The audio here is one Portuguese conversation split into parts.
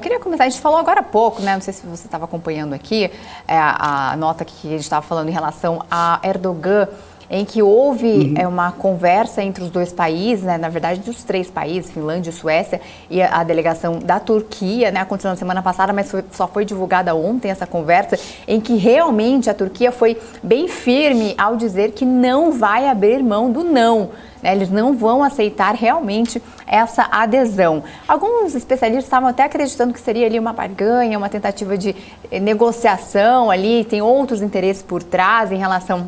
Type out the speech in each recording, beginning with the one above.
queria começar, a gente falou agora há pouco, né? Não sei se você estava acompanhando aqui, a nota que a gente estava falando em relação a Erdogan, em que houve uma conversa entre os dois países, né, na verdade dos três países, Finlândia e Suécia, e a delegação da Turquia, né, aconteceu na semana passada, mas só foi divulgada ontem essa conversa, em que realmente a Turquia foi bem firme ao dizer que não vai abrir mão do não. Eles não vão aceitar realmente essa adesão. Alguns especialistas estavam até acreditando que seria ali uma barganha, uma tentativa de negociação ali, tem outros interesses por trás em relação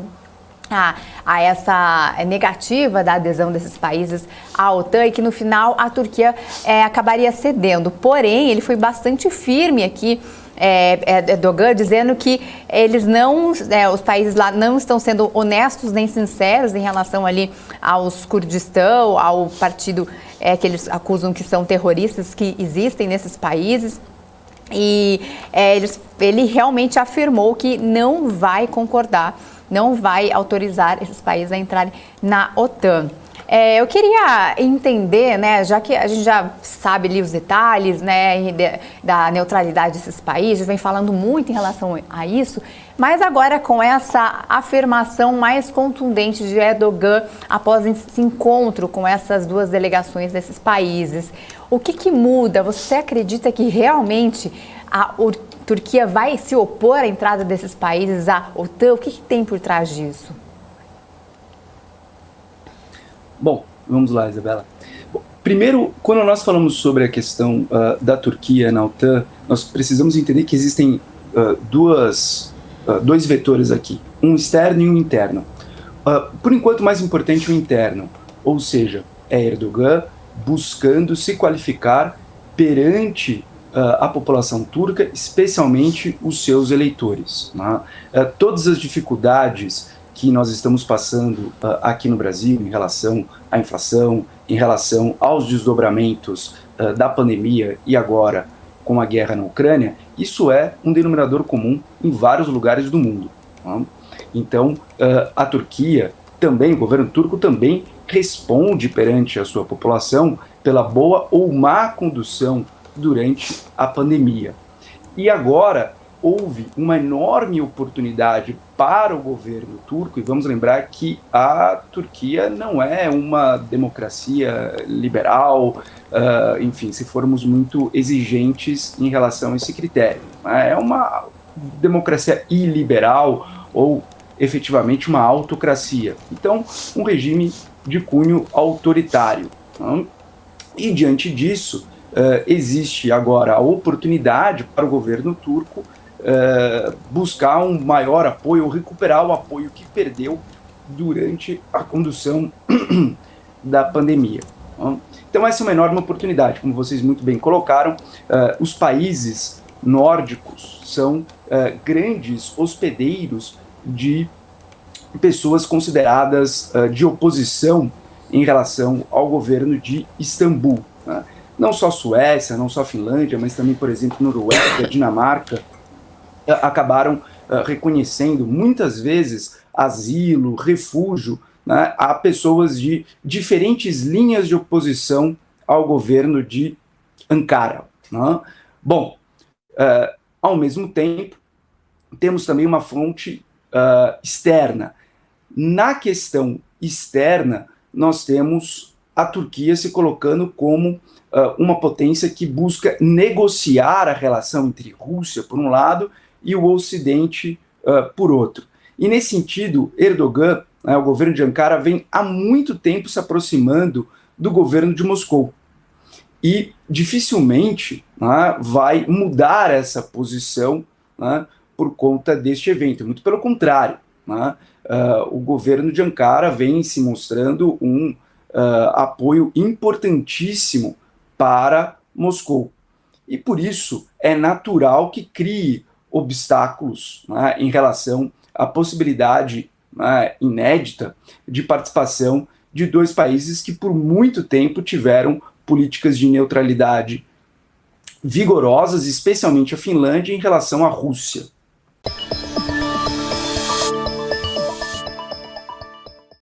a essa negativa da adesão desses países à OTAN e que no final a Turquia acabaria cedendo. Porém, ele foi bastante firme aqui, Erdogan, dizendo que eles não, os países lá não estão sendo honestos nem sinceros em relação ali aos Kurdistão, ao partido que eles acusam que são terroristas que existem nesses países. E ele realmente afirmou que não vai concordar, não vai autorizar esses países a entrarem na OTAN. Eu queria entender, né, já que a gente já sabe ali os detalhes, né, da neutralidade desses países, vem falando muito em relação a isso, mas agora com essa afirmação mais contundente de Erdogan após esse encontro com essas duas delegações desses países, o que muda? Você acredita que realmente a Turquia vai se opor à entrada desses países à OTAN? O que tem por trás disso? Bom, vamos lá, Isabela. Bom, primeiro, quando nós falamos sobre a questão da Turquia na OTAN, nós precisamos entender que existem dois vetores aqui, um externo e um interno. Por enquanto, mais importante o interno, ou seja, é Erdogan buscando se qualificar perante a população turca, especialmente os seus eleitores, né? Todas as dificuldades que nós estamos passando aqui no Brasil em relação à inflação, em relação aos desdobramentos da pandemia e agora com a guerra na Ucrânia, isso é um denominador comum em vários lugares do mundo, né? Então, a Turquia também, o governo turco também responde perante a sua população pela boa ou má condução durante a pandemia. E agora houve uma enorme oportunidade para o governo turco, e vamos lembrar que a Turquia não é uma democracia liberal, enfim, se formos muito exigentes em relação a esse critério, né? É uma democracia iliberal ou efetivamente uma autocracia. Então, um regime de cunho autoritário, né? E diante disso, existe agora a oportunidade para o governo turco buscar um maior apoio ou recuperar o apoio que perdeu durante a condução da pandemia. Então essa é uma enorme oportunidade, como vocês muito bem colocaram. Os países nórdicos são grandes hospedeiros de pessoas consideradas de oposição em relação ao governo de Istambul, né? Não só Suécia, não só Finlândia, mas também, por exemplo, Noruega, Dinamarca, acabaram reconhecendo muitas vezes asilo, refúgio, né, a pessoas de diferentes linhas de oposição ao governo de Ankara, né? Bom, ao mesmo tempo, temos também uma fonte externa. Na questão externa, nós temos a Turquia se colocando como uma potência que busca negociar a relação entre Rússia, por um lado, e o Ocidente, por outro. E nesse sentido, Erdogan, o governo de Ankara, vem há muito tempo se aproximando do governo de Moscou. E dificilmente, né, vai mudar essa posição, né, por conta deste evento. Muito pelo contrário, né, o governo de Ankara vem se mostrando um apoio importantíssimo para Moscou. E por isso é natural que crie obstáculos, né, em relação à possibilidade, né, inédita de participação de dois países que por muito tempo tiveram políticas de neutralidade vigorosas, especialmente a Finlândia, em relação à Rússia.